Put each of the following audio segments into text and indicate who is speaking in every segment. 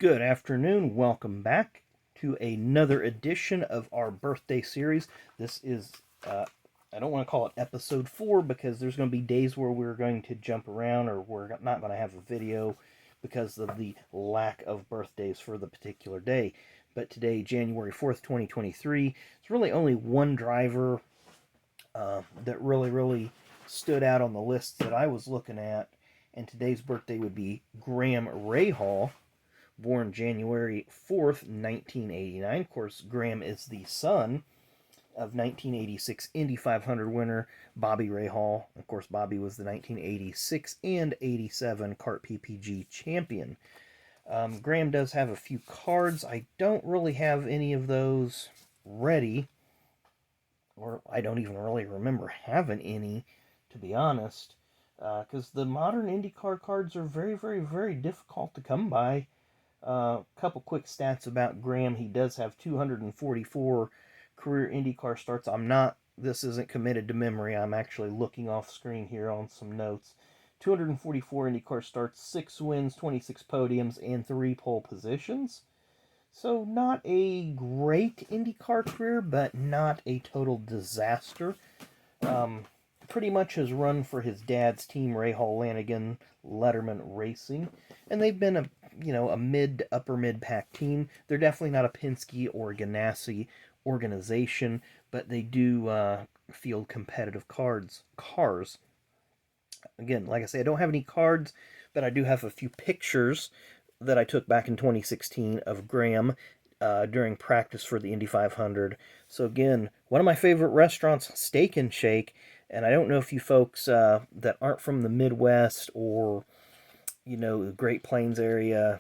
Speaker 1: Good afternoon. Welcome back to another edition of our birthday series. This is, I don't want to call it episode 4 because there's going to be days where we're going to jump around or we're not going to have a video because of the lack of birthdays for the particular day. But today, January 4th, 2023, it's really only one driver that really stood out on the list that I was looking at. And today's birthday would be Graham Rahal, born January 4th, 1989. Of course, Graham is the son of 1986 Indy 500 winner Bobby Rahal. Of course, Bobby was the 1986 and 87 kart PPG champion. Graham does have a few cards. I don't really have any of those ready, or I don't even really remember having any, to be honest, because the modern IndyCar cards are very difficult to come by. Couple quick stats about Graham. He does have 244 career IndyCar starts. This isn't committed to memory. I'm actually looking off screen here on some notes. 244 IndyCar starts, 6 wins, 26 podiums, and 3 pole positions. So not a great IndyCar career, but not a total disaster. Pretty much has run for his dad's team, Rahal Lanigan Letterman Racing, and they've been a mid to upper mid pack team. They're definitely not a Penske or Ganassi organization, but they do field competitive cars. Again, like I say, I don't have any cards, but I do have a few pictures that I took back in 2016 of Graham during practice for the Indy 500. So again, one of my favorite restaurants, Steak and Shake. And I don't know if you folks that aren't from the Midwest or, the Great Plains area,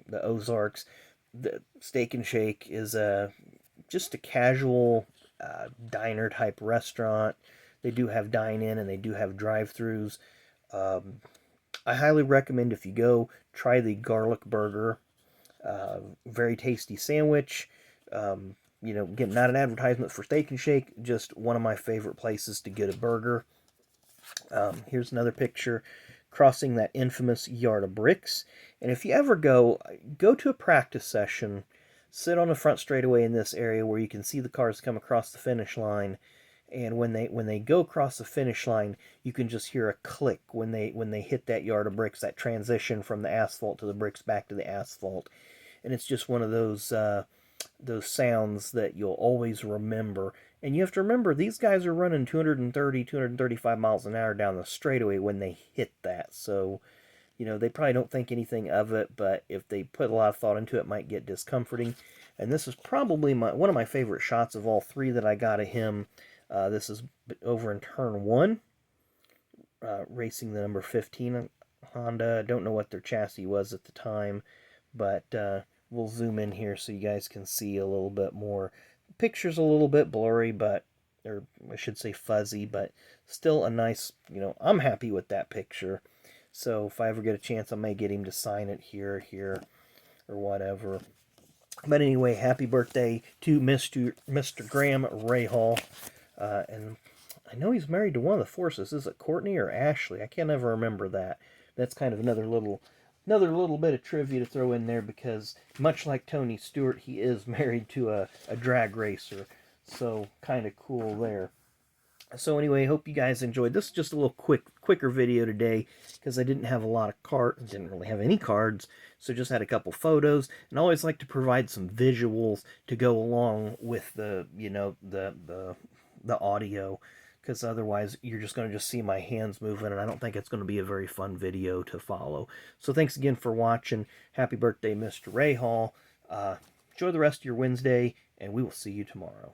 Speaker 1: the Ozarks, the Steak and Shake is just a casual diner type restaurant. They do have dine-in and they do have drive-thrus. I highly recommend, if you go, try the garlic burger. Very tasty sandwich. Again, not an advertisement for Steak and Shake, just one of my favorite places to get a burger. Here's another picture crossing that infamous yard of bricks. And if you ever go to a practice session, sit on the front straightaway in this area where you can see the cars come across the finish line. And when they go across the finish line, you can just hear a click when they hit that yard of bricks, that transition from the asphalt to the bricks back to the asphalt. And it's just one of those sounds that you'll always remember. And you have to remember, these guys are running 230, 235 miles an hour down the straightaway when they hit that. So, they probably don't think anything of it, but if they put a lot of thought into it, it might get discomforting. And this is probably one of my favorite shots of all 3 that I got of him. This is over in turn 1, racing the number 15 Honda. I don't know what their chassis was at the time, but we'll zoom in here so you guys can see a little bit more. The picture's a little bit blurry, or I should say fuzzy, but still a nice, I'm happy with that picture. So if I ever get a chance, I may get him to sign it here, or whatever. But anyway, happy birthday to Mr. Graham Rahal. And I know he's married to one of the Forces. Is it Courtney or Ashley? I can't ever remember that. That's kind of another little bit of trivia to throw in there, because much like Tony Stewart, he is married to a drag racer. So kind of cool there. So anyway, hope you guys enjoyed. This is just a little quicker video today, because I didn't have a lot of cards, didn't really have any cards, so just had a couple photos. And I always like to provide some visuals to go along with the audio, because otherwise you're just going to see my hands moving, and I don't think it's going to be a very fun video to follow. So thanks again for watching. Happy birthday, Mr. Rahal. Enjoy the rest of your Wednesday, and we will see you tomorrow.